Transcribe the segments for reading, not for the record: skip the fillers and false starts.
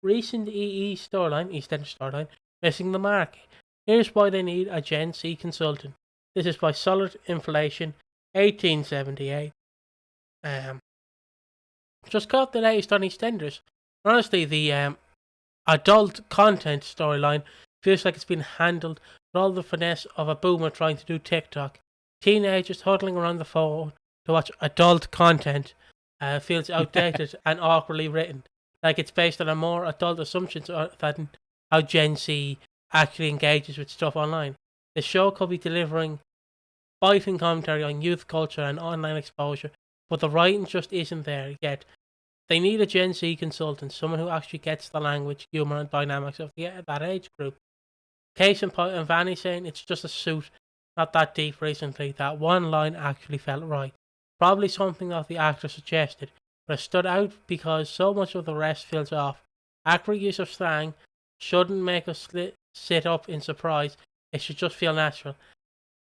recent storyline, EastEnders storyline, missing the mark. Here's why they need a Gen Z consultant. This is by Solid Inflation, 1878. Just caught the latest on EastEnders. Honestly, the adult content storyline feels like it's been handled with all the finesse of a boomer trying to do TikTok. Teenagers huddling around the phone to watch adult content feels outdated and awkwardly written. Like it's based on a more adult assumptions than how Gen Z actually engages with stuff online. The show could be delivering biting commentary on youth culture and online exposure, but the writing just isn't there yet. They need a Gen Z consultant, someone who actually gets the language, humour and dynamics of that age group. Case in point, and Vanny saying it's just a suit, not that deep recently, that one line actually felt right. Probably something that the actor suggested, but it stood out because so much of the rest feels off. Accurate use of slang shouldn't make us sit up in surprise, it should just feel natural.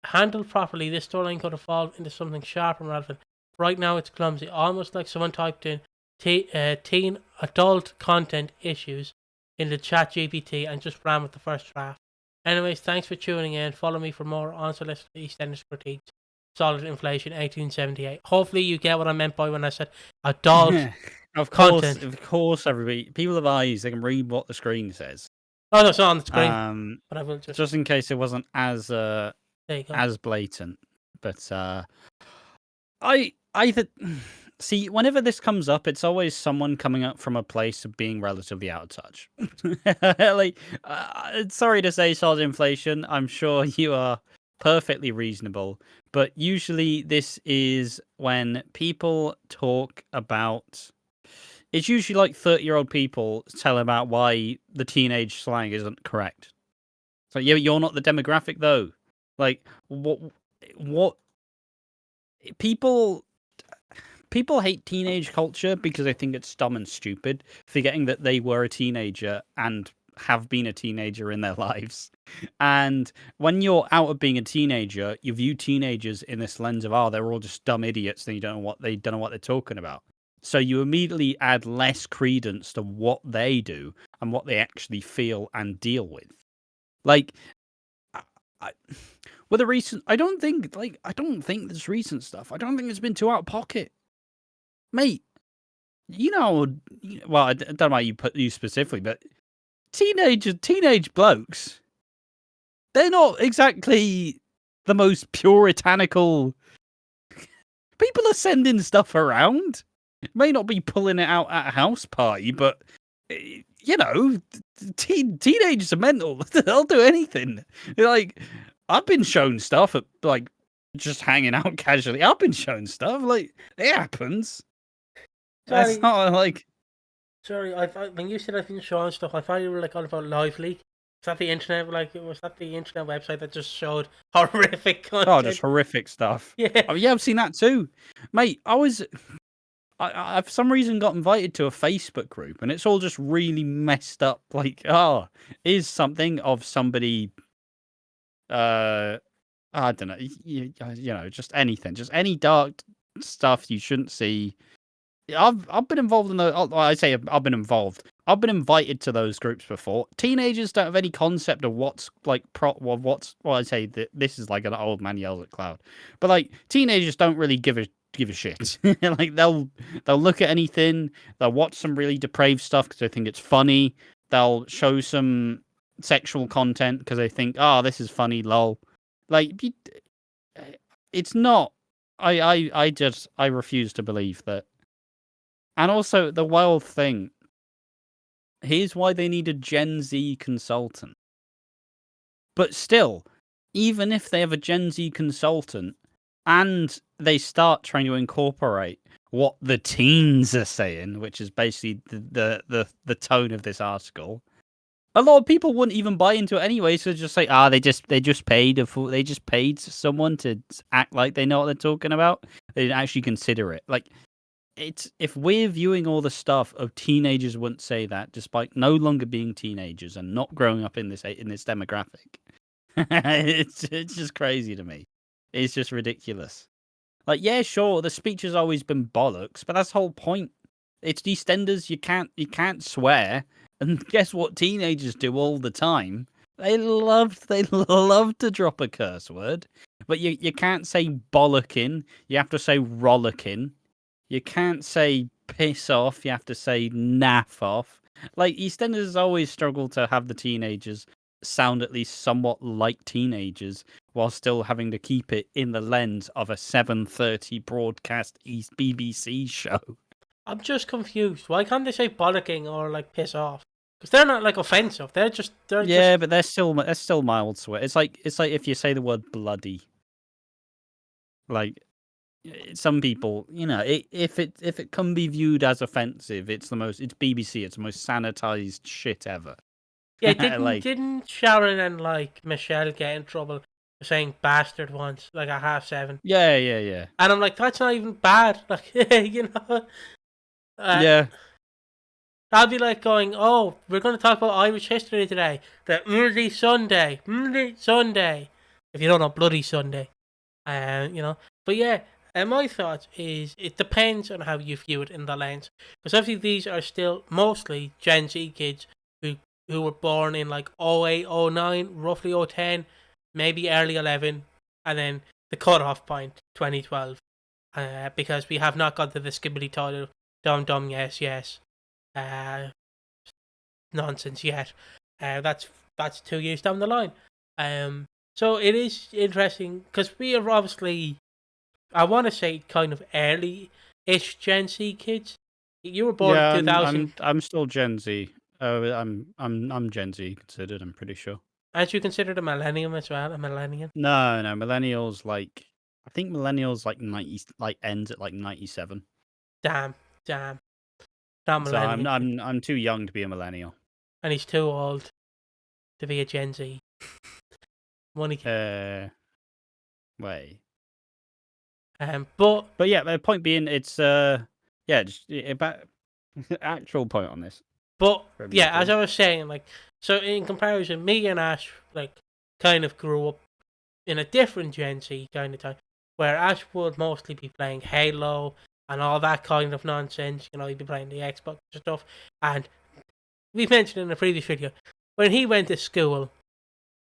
Handled properly, this storyline could evolve into something sharp and relevant. Right now it's clumsy, almost like someone typed in teen adult content issues into ChatGPT and just ran with the first draft. Anyways, thanks for tuning in. Follow me for more unsolicited EastEnders critiques. Solid Inflation 1878. Hopefully you get what I meant by when I said adult content. Of course, everybody. People have eyes, they can read what the screen says. Oh, no, it's not on the screen. But I will just in case it wasn't as blatant. But I see, whenever this comes up, it's always someone coming up from a place of being relatively out of touch. Sorry to say, Solid Inflation, I'm sure you are perfectly reasonable, but usually this is when people talk about... It's usually like 30-year-old people telling about why the teenage slang isn't correct. So yeah, you're not the demographic, though. Like, what... People hate teenage culture because they think it's dumb and stupid, forgetting that they were a teenager and have been a teenager in their lives. And when you're out of being a teenager, you view teenagers in this lens of, they're all just dumb idiots and you don't know what they're talking about. So you immediately add less credence to what they do and what they actually feel and deal with. Like, with the recent, I don't think this recent stuff, I don't think it's been too out of pocket. Mate, well, I don't know why you put you specifically, but teenage blokes, they're not exactly the most puritanical. People are sending stuff around. May not be pulling it out at a house party, but teenagers are mental. They'll do anything. Like, I've been shown stuff at just hanging out casually. I've been shown stuff. Like, it happens. Sorry. That's not like... Sorry, when you said I've been shown stuff, I thought you were on about Lively. Was that the internet? Was that the internet website that just showed horrific content? Oh, just horrific stuff. Yeah. I've seen that too, mate. I for some reason got invited to a Facebook group, and it's all just really messed up. Like, is something of somebody. I don't know. Just anything, just any dark stuff you shouldn't see. I've been involved in the. I say I've been involved. I've been invited to those groups before. Teenagers don't have any concept of what's like I say that this is like an old man yells at cloud, but like teenagers don't really give a shit. Like they'll look at anything. They'll watch some really depraved stuff because they think it's funny. They'll show some sexual content because they think, this is funny, lol. Like, it's not. I refuse to believe that. And also, the wild thing, here's why they need a Gen Z consultant. But still, even if they have a Gen Z consultant and they start trying to incorporate what the teens are saying, which is basically the tone of this article, a lot of people wouldn't even buy into it anyway. So just say, they just paid someone to act like they know what they're talking about. They didn't actually consider it. Like, if we're viewing all the stuff of teenagers wouldn't say that, despite no longer being teenagers and not growing up in this demographic, it's just crazy to me. It's just ridiculous. Like, yeah, sure, the speech has always been bollocks, but that's the whole point. It's EastEnders. You can't swear, And guess what teenagers do all the time? They love to drop a curse word. But you can't say bollocking, you have to say rollicking. You can't say piss off, you have to say naff off. Like, EastEnders has always struggled to have the teenagers sound at least somewhat like teenagers while still having to keep it in the lens of a 7:30 broadcast East BBC show. I'm just confused. Why can't they say bollocking or like piss off? Because they're not like offensive. They're just But they're still mild swear. It's like if you say the word bloody. Like, some people, if it can be viewed as offensive, it's BBC. It's the most sanitized shit ever. Yeah, didn't Sharon and like Michelle get in trouble for saying bastard once, like at 7:30? Yeah. And I'm like, that's not even bad. Like, Yeah. That'd be like going, oh, we're going to talk about Irish history today. The Bloody Sunday. If you don't know, Bloody Sunday. But yeah, my thought is it depends on how you view it in the lens. Because obviously these are still mostly Gen Z kids who were born in like 08, 09, roughly 010, maybe early 11, and then the cut-off point, 2012. Because we have not got to the skibbity title, dumb, yes. Nonsense yet. That's 2 years down the line. So it is interesting because we are obviously, I want to say, kind of early-ish Gen Z kids. You were born in 2000. I'm still Gen Z. I'm Gen Z considered. I'm pretty sure. Aren't you considered a millennium as well? A millennium? No, millennials I think millennials 90 ends at 97. Damn. Not So millennium. I'm too young to be a millennial. And he's too old to be a Gen Z. Wait. But yeah, the point being, it's just about actual point on this. But yeah, as I was saying, like, so in comparison, me and Ash like kind of grew up in a different Gen Z kind of time, where Ash would mostly be playing Halo and all that kind of nonsense. He'd be playing the Xbox and stuff. And we mentioned in a previous video, when he went to school,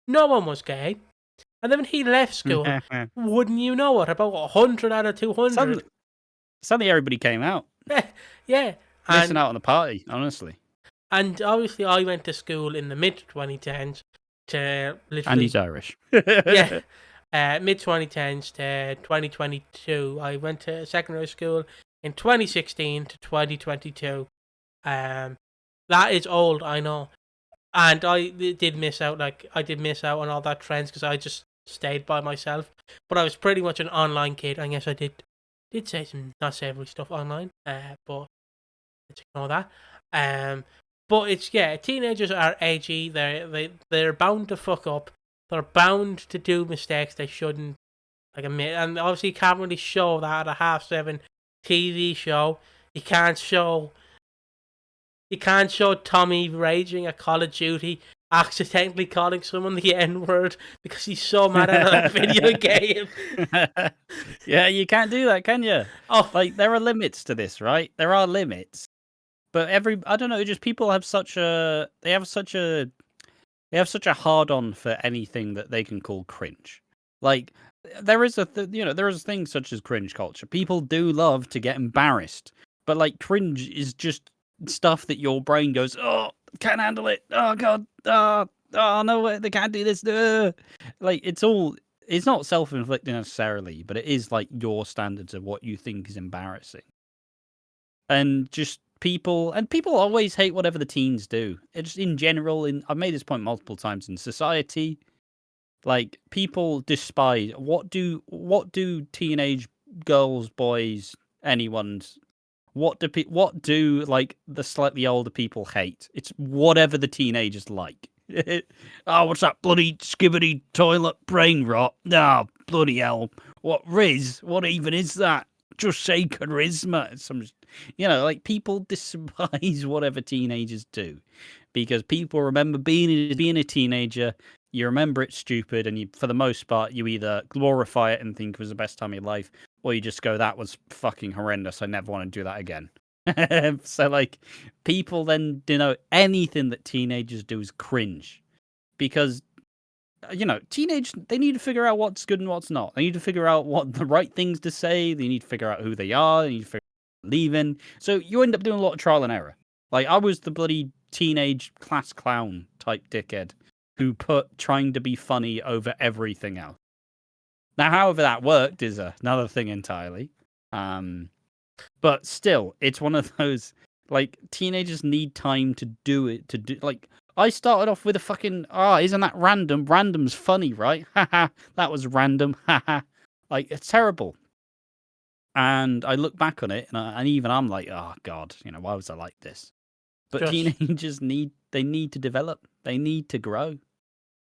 no one was gay. And then when he left school, wouldn't you know it, about 100 out of 200. Suddenly everybody came out. Yeah. Missing out on the party, honestly. And obviously I went to school in the mid-2010s to literally... And he's Irish. Yeah. Mid-2010s to 2022. I went to secondary school in 2016 to 2022. That is old, I know. And I did miss out on all that trends because I just stayed by myself. But I was pretty much an online kid. And yes, I did say some not savory stuff online. But let's ignore that. But it's, teenagers are edgy. They're bound to fuck up. They're bound to do mistakes they shouldn't admit. And obviously you can't really show that at a 7:30 TV show. You can't show Tommy raging at Call of Duty, accidentally calling someone the N-word because he's so mad at a video game. Yeah, you can't do that, can you? Oh, there are limits to this, right? There are limits. But I don't know, just people have such a hard on for anything that they can call cringe. Like, there is things such as cringe culture. People do love to get embarrassed, but cringe is just stuff that your brain goes, oh, can't handle it. Oh god, oh no, they can't do this. It's not self-inflicted necessarily, but it is your standards of what you think is embarrassing. And just people always hate whatever the teens do. It's in general, I've made this point multiple times in society. People despise what do teenage girls, boys, anyone's what do the slightly older people hate? It's whatever the teenagers like. Oh, what's that bloody skibbity toilet brain rot? Ah, oh, bloody hell. What Riz? What even is that? Just say charisma. People despise whatever teenagers do because people remember being a teenager. You remember it's stupid, and for the most part, you either glorify it and think it was the best time of your life, or you just go, that was fucking horrendous. I never want to do that again. So like people then denote anything that teenagers do as cringe because they need to figure out what's good and what's not. They need to figure out what the right things to say. They need to figure out who they are. They need to figure out leaving. So you end up doing a lot of trial and error. Like I was the bloody teenage class clown type dickhead who put trying to be funny over everything else. Now, however that worked is another thing entirely. But still, it's one of those like teenagers need time to do it. Like I started off with a fucking isn't that random? Random's funny, right? Haha, that was random. Haha, like it's terrible. And I look back on it, and even I'm like, oh god, why was I like this? But teenagers need to develop. They need to grow.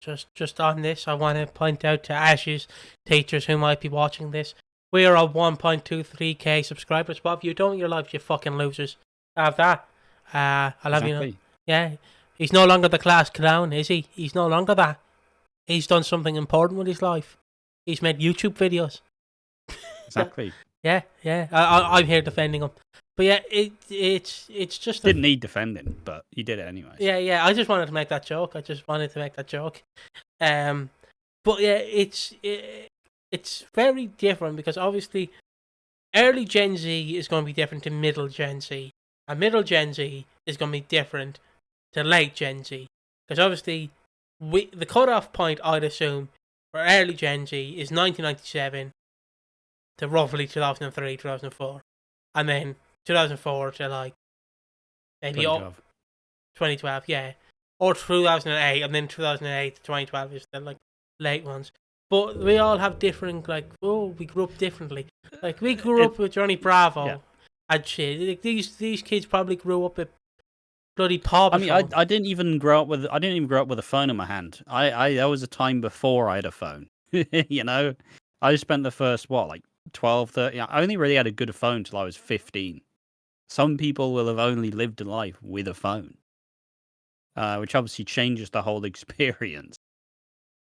Just on this, I want to point out to Ash's teachers who might be watching this. We are at 1.23k subscribers. Bob, you don't in your life, you fucking losers. Have that. I love you. Yeah, he's no longer the class clown, is he? He's no longer that. He's done something important with his life. He's made YouTube videos. Exactly. Yeah. I'm here defending him. But yeah, it's just didn't need defending, but he did it anyway. Yeah. I just wanted to make that joke. But yeah, it's very different because obviously early Gen Z is going to be different to middle Gen Z, and middle Gen Z is going to be different to late Gen Z because obviously the cutoff point, I'd assume, for early Gen Z is 1997 to roughly 2003, 2004, and then 2004 to like maybe 2012, yeah, or 2008, and then 2008 to 2012 is the like late ones. But we all have different we grew up differently. Like we grew up with Johnny Bravo and shit. Like, these kids probably grew up with bloody Paw Patrol. I mean, I didn't even grow up with a phone in my hand. There was a time before I had a phone. I spent the first 12, 13. I only really had a good phone till I was 15. Some people will have only lived a life with a phone, which obviously changes the whole experience.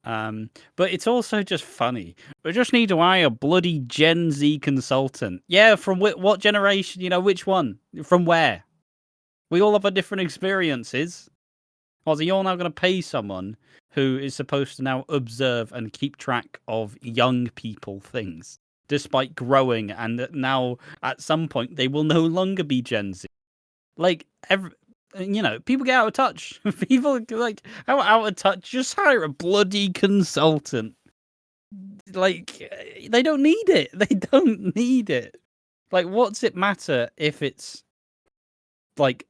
But it's also just funny. We just need to hire a bloody Gen Z consultant. Yeah, from what generation? Which one? From where? We all have our different experiences. Or so you're now going to pay someone who is supposed to now observe and keep track of young people things, despite growing, and now at some point they will no longer be Gen Z. People get out of touch. People how out of touch. Just hire a bloody consultant. They don't need it. They don't need it. What's it matter if it's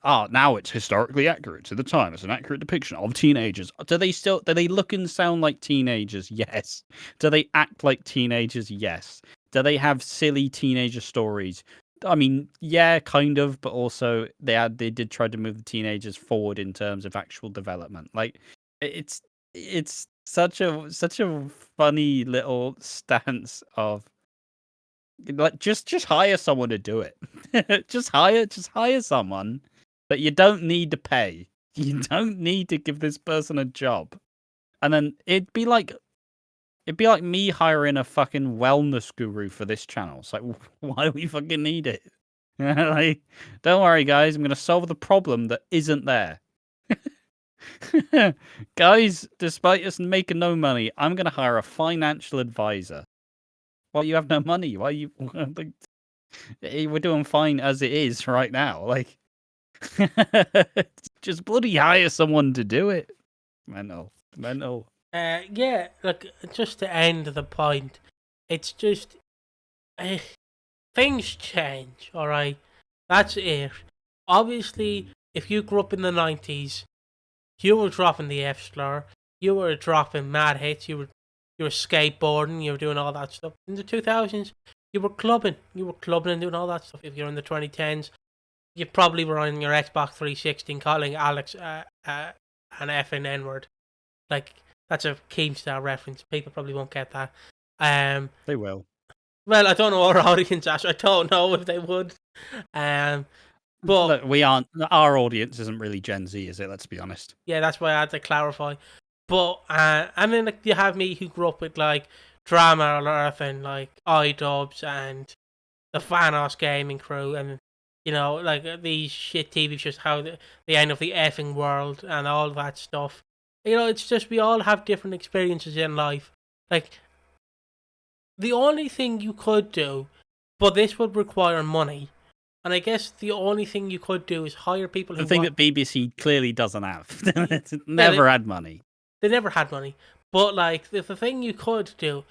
now it's historically accurate to the time. It's an accurate depiction of teenagers. Do they look and sound like teenagers? Yes. Do they act like teenagers? Yes. Do they have silly teenager stories? I mean, yeah, kind of, but also they did try to move the teenagers forward in terms of actual development. It's such a funny little stance of just hire someone to do it. just hire someone that you don't need to pay. You don't need to give this person a job, and then it'd be like me hiring a fucking wellness guru for this channel. It's like, why do we fucking need it? Don't worry, guys. I'm going to solve the problem that isn't there. Guys, despite us making no money, I'm going to hire a financial advisor. Well, you have no money. Why you? We're doing fine as it is right now. Just bloody hire someone to do it. Mental. Yeah, just to end the point, it's just things change, alright? That's it. Obviously, if you grew up in the 90s, you were dropping the F slur, you were dropping mad hits, you were skateboarding, you were doing all that stuff. In the 2000s, you were clubbing and doing all that stuff. If you're in the 2010s, you probably were on your Xbox 360 calling Alex an F and N-word. That's a Keemstar reference. People probably won't get that. They will. Well, I don't know our audience, Ash. I don't know if they would. But look, we aren't. Our audience isn't really Gen Z, is it? Let's be honest. Yeah, that's why I had to clarify. But and then you have me who grew up with Drama Alert and iDubbbz and the Fanos gaming crew, and like these shit TV shows, how the end of the effing world and all that stuff. It's just we all have different experiences in life. Like, the only thing you could do, but this would require money, and I guess the only thing you could do is hire people who The thing want. that BBC clearly doesn't have. It's Yeah, never had money. they never had money, but like the thing you could do,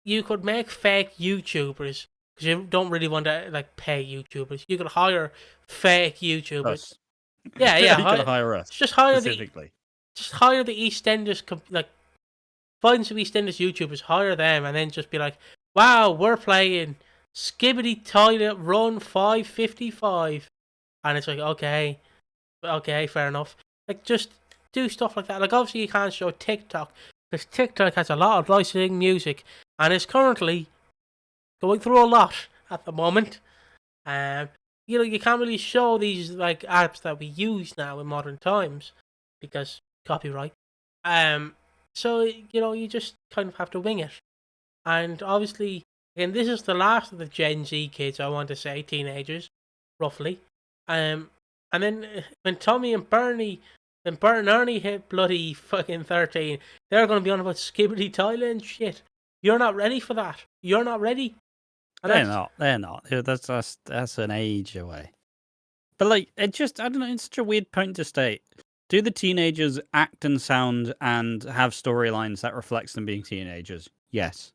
you could make fake YouTubers because you don't really want to like pay YouTubers. You could hire fake YouTubers. Us. Yeah, You yeah. could hire us Just hire specifically. just hire the EastEnders. Like, find some EastEnders YouTubers, hire them, and then just be like, "Wow, we're playing Skibbity Toilet Run 555," and it's like, okay, fair enough. Like, just do stuff like that. Like, obviously you can't show TikTok because TikTok has a lot of licensing music and is currently going through a lot at the moment. You can't really show these like apps that we use now in modern times because copyright. So you just kind of have to wing it. And obviously, again, this is the last of the Gen Z kids. I want to say teenagers, roughly. And then when Tommy and Bernie, when Bert and Ernie hit bloody fucking 13, they're going to be on about Skibbity Toilet and shit. You're not ready for that. You're not ready. And They're not. They're not. That's an age away. But like, I don't know. It's such a weird point to state. Do the teenagers act and sound and have storylines that reflects them being teenagers? Yes.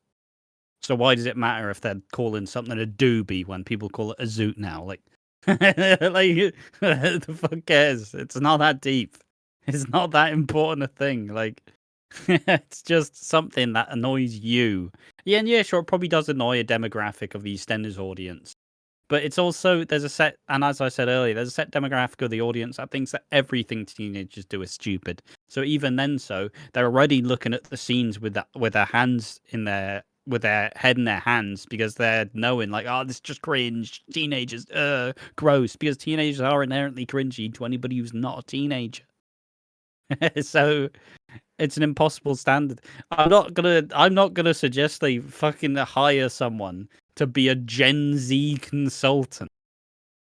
So why does it matter if they're calling something a doobie when people call it a zoot now? Like, the fuck cares? It's not that deep. It's not that important a thing. Like, it's just something that annoys you. Yeah, and yeah, sure, it probably does annoy a demographic of the EastEnders audience. But it's also, there's a set, and as I said earlier, there's a set demographic of the audience that thinks that everything teenagers do is stupid. So even then, they're already looking at the scenes with their hands in their, with their head in their hands because they're knowing like, oh, this is just cringe. Teenagers, gross. Because teenagers are inherently cringy to anybody who's not a teenager. So it's an impossible standard. I'm not gonna suggest they fucking hire someone to be a Gen Z consultant.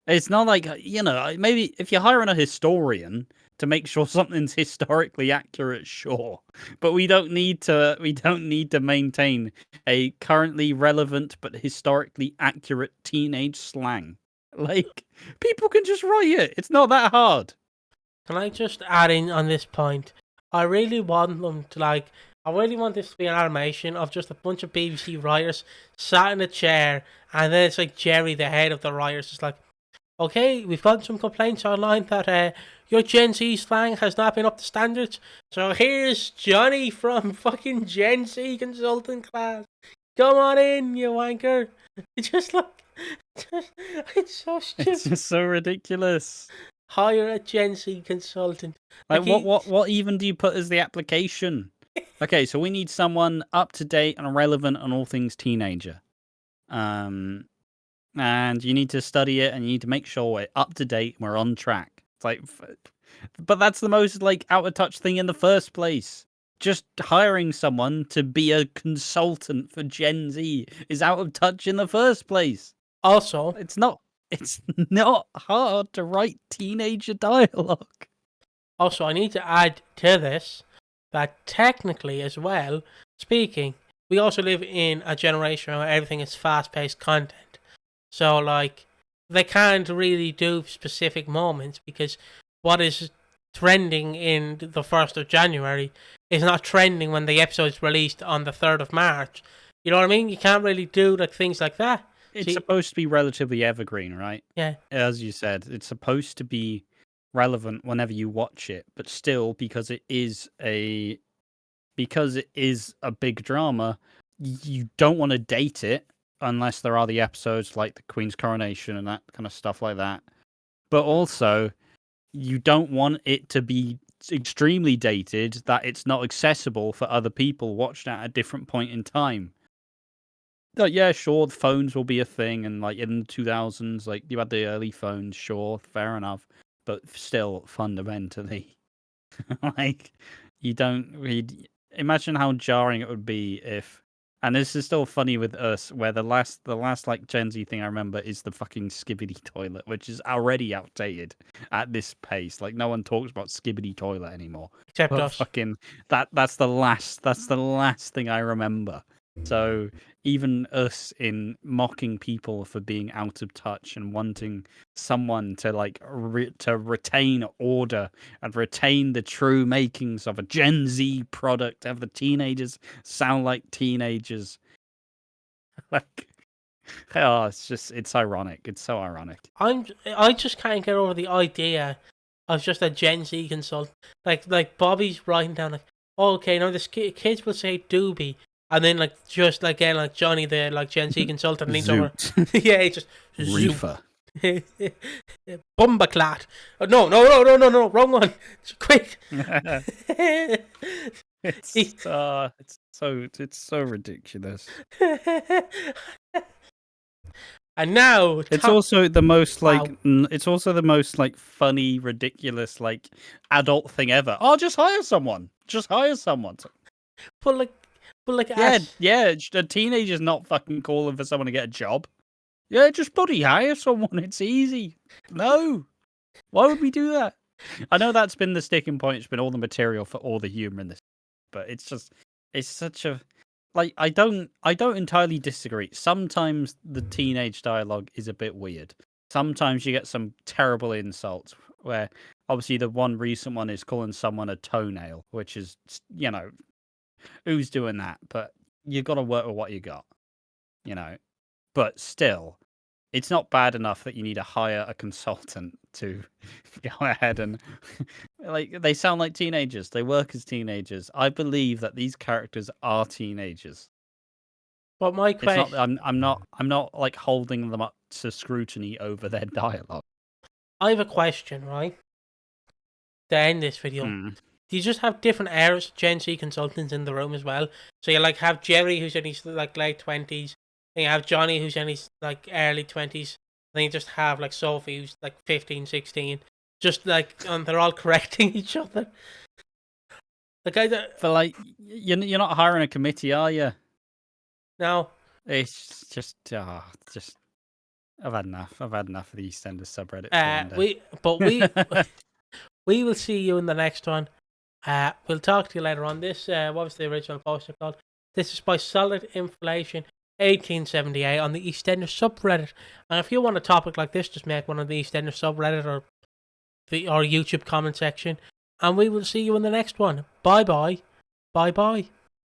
It's not like, maybe if you're hiring a historian to make sure something's historically accurate, sure. But we don't need to maintain a currently relevant but historically accurate teenage slang. Like, people can just write it. It's not that hard. Can I just add in on this point? I really want them to I really want this to be an animation of just a bunch of BBC writers sat in a chair, and then it's like Jerry, the head of the writers, is like, okay, we've got some complaints online that your Gen Z slang has not been up to standards. So here's Johnny from fucking Gen Z consultant class. Come on in, you wanker. It's just it's so stupid. It's just so ridiculous. Hire a Gen Z consultant. Like, what even do you put as the application? Okay, so we need someone up to date and relevant on all things teenager. And you need to study it, and you need to make sure we're up to date and we're on track. It's like, but that's the most like out of touch thing in the first place. Just hiring someone to be a consultant for Gen Z is out of touch in the first place. Also, it's not hard to write teenager dialogue. Also, I need to add to this that technically as well, speaking, we also live in a generation where everything is fast-paced content. So, like, they can't really do specific moments because what is trending in the 1st of January is not trending when the episode's released on the 3rd of March. You know what I mean? You can't really do like things like that. It's supposed to be relatively evergreen, right? Yeah. As you said, it's supposed to be relevant whenever you watch it, but still, because it is a big drama, you don't want to date it unless there are the episodes like the Queen's Coronation and that kind of stuff like that. But also, you don't want it to be extremely dated that it's not accessible for other people watched at a different point in time. Yeah, sure, the phones will be a thing, and like in the 2000s, like you had the early phones, sure, fair enough, but still, fundamentally, like, you don't read. Imagine how jarring it would be if And this is still funny with us, where the last like Gen Z thing I remember is the fucking skibbity toilet, which is already outdated at this pace. Like no one talks about skibbity toilet anymore. Except But us. fucking that's the last thing I remember. So even us in mocking people for being out of touch and wanting someone to like to retain order and retain the true makings of a Gen Z product, have the teenagers sound like teenagers. Like, oh, it's ironic. It's so ironic. I just can't get over the idea of just a Gen Z consultant. Like Bobby's writing down like, oh, okay, now the kids will say doobie, and then like just like again like Johnny the like Gen Z consultant leans over. Yeah, he just Reefer. Bumbaclat. Oh, no, wrong one. Quick. It's so ridiculous. And now it's also the most like it's also the most like funny, ridiculous, like adult thing ever. Oh, just hire someone. But like yeah. A teenager's not fucking calling for someone to get a job. Yeah, just bloody hire someone. It's easy. No, why would we do that? I know that's been the sticking point. It's been all the material for all the humor in this, but it's such a like I don't entirely disagree. Sometimes the teenage dialogue is a bit weird. Sometimes you get some terrible insults where obviously the one recent one is calling someone a toenail, which is, you know, who's doing that? But you got to work with what you got, you know. But still, it's not bad enough that you need to hire a consultant to go ahead and like they sound like teenagers. They work as teenagers. I believe that these characters are teenagers. But my question, I'm not like holding them up to scrutiny over their dialogue. I have a question, right? To end this video, do you just have different eras of Gen Z consultants in the room as well? So you like have Jerry who's in his like late 20s. Then you have Johnny who's in his like early 20s. Then you just have like Sophie who's like 15, 16. Just like they're all correcting each other. Like but like you're not hiring a committee, are you? No. It's just I've had enough. I've had enough of the EastEnders subreddit. We will see you in the next one. We'll talk to you later on. This what was the original poster called? This is by Solid Inflation 1878 on the EastEnders subreddit. And if you want a topic like this, just make one of the EastEnders subreddit or YouTube comment section. And we will see you in the next one. Bye bye.